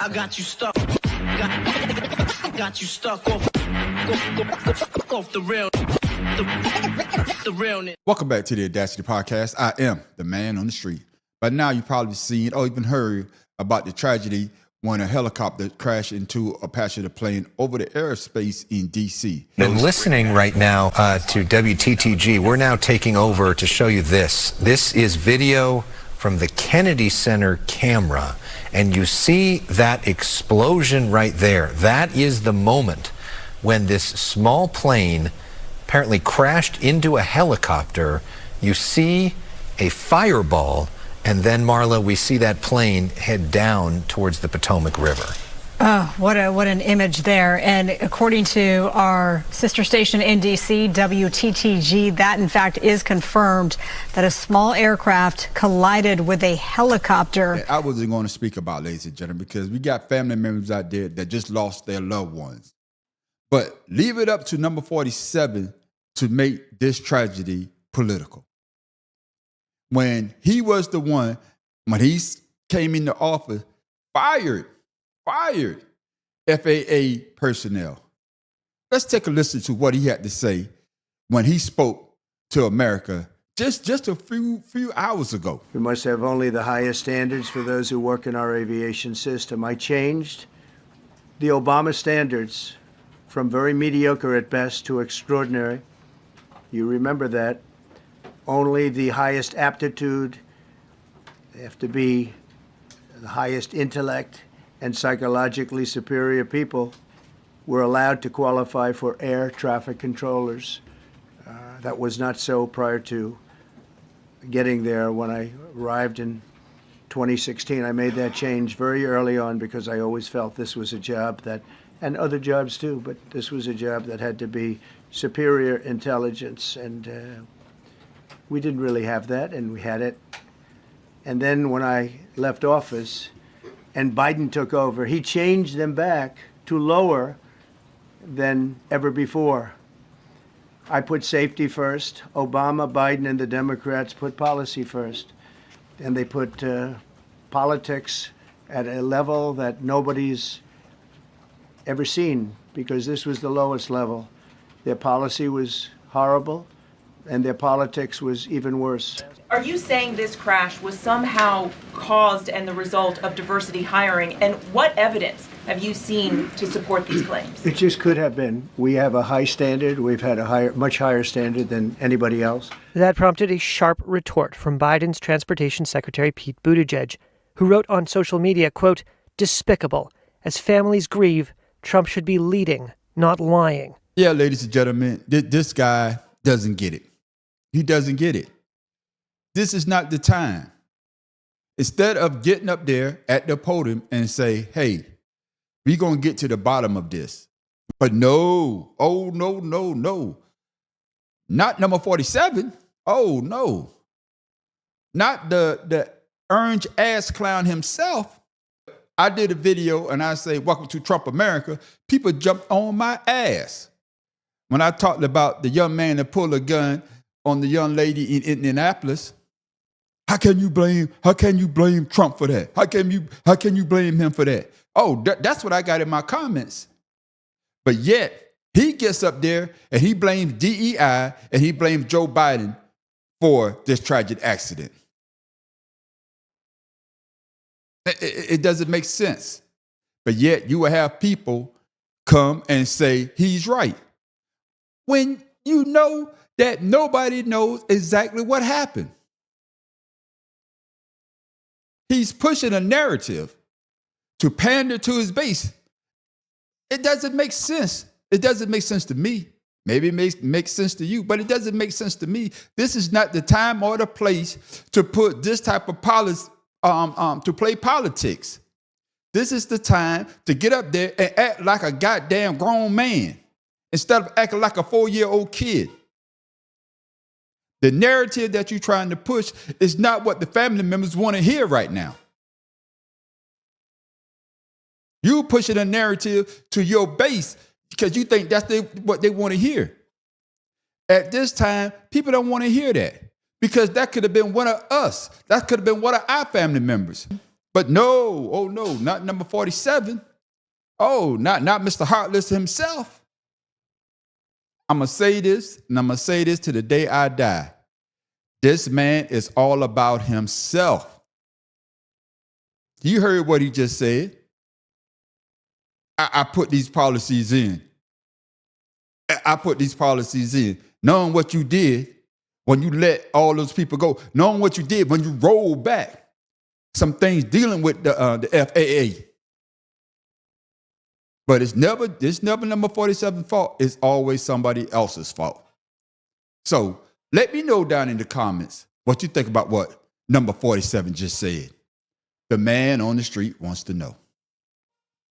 I got you stuck. Got you stuck off the real. The realness. Welcome back to the Audacity Podcast. I am the man on the street. By now, you've probably seen or even heard about the tragedy when a helicopter crashed into a passenger plane over the airspace in D.C. And listening right now to WTTG, we're now taking over to show you this. This is video from the Kennedy Center camera, and you see that explosion right there. That is the moment when this small plane apparently crashed into a helicopter. You see a fireball, and then, Marla, we see that plane head down towards the Potomac River. Oh, what an image there. And according to our sister station in D.C., WTTG, that in fact is confirmed that a small aircraft collided with a helicopter. I wasn't going to speak about, ladies and gentlemen, because we got family members out there that just lost their loved ones. But leave it up to number 47 to make this tragedy political. When he was the one, when he came into office, fired FAA personnel. Let's take a listen to what he had to say when he spoke to America just a few hours ago. We must have only the highest standards for those who work in our aviation system. I changed the Obama standards from very mediocre at best to extraordinary. You remember that. Only the highest aptitude, they have to be the highest intellect and psychologically superior people were allowed to qualify for air traffic controllers. That was not so prior to getting there. When I arrived in 2016, I made that change very early on because I always felt this was a job that, and other jobs too, but this was a job that had to be superior intelligence, and we didn't really have that, and we had it. And then when I left office and Biden took over, he changed them back to lower than ever before. I put safety first. Obama, Biden, and the Democrats put policy first. And they put politics at a level that nobody's ever seen, because this was the lowest level. Their policy was horrible, and their politics was even worse. Are you saying this crash was somehow caused and the result of diversity hiring? And what evidence have you seen to support these claims? It just could have been. We have a high standard. We've had a much higher standard than anybody else. That prompted a sharp retort from Biden's Transportation Secretary Pete Buttigieg, who wrote on social media, quote, "Despicable. As families grieve, Trump should be leading, not lying." Yeah, ladies and gentlemen, this guy doesn't get it. He doesn't get it. This is not the time. Instead of getting up there at the podium and say, hey, we're going to get to the bottom of this. But no, oh, no. Not number 47. Oh, no. Not the orange ass clown himself. I did a video and I say, welcome to Trump America. People jumped on my ass when I talked about the young man that pulled a gun on the young lady in Indianapolis. How can you blame Trump for that? How can you blame him for that? Oh, that's what I got in my comments. But yet he gets up there and he blames DEI and he blames Joe Biden for this tragic accident. It doesn't make sense. But yet you will have people come and say he's right, when you know that nobody knows exactly what happened. He's pushing a narrative to pander to his base. It doesn't make sense. It doesn't make sense to me. Maybe it makes sense to you, but it doesn't make sense to me. This is not the time or the place to put this type of policy, to play politics. This is the time to get up there and act like a goddamn grown man instead of acting like a 4-year-old kid. The narrative that you're trying to push is not what the family members want to hear right now. You're pushing a narrative to your base because you think that's what they want to hear. At this time, people don't want to hear that because that could have been one of us. That could have been one of our family members. But no, oh no, not number 47. Oh, not Mr. Heartless himself. I'm going to say this, and I'm going to say this to the day I die. This man is all about himself. You heard what he just said. I put these policies in. I put these policies in. Knowing what you did when you let all those people go. Knowing what you did when you rolled back some things dealing with the FAA. But it's never number 47's fault. It's always somebody else's fault. So let me know down in the comments what you think about what number 47 just said. The man on the street wants to know.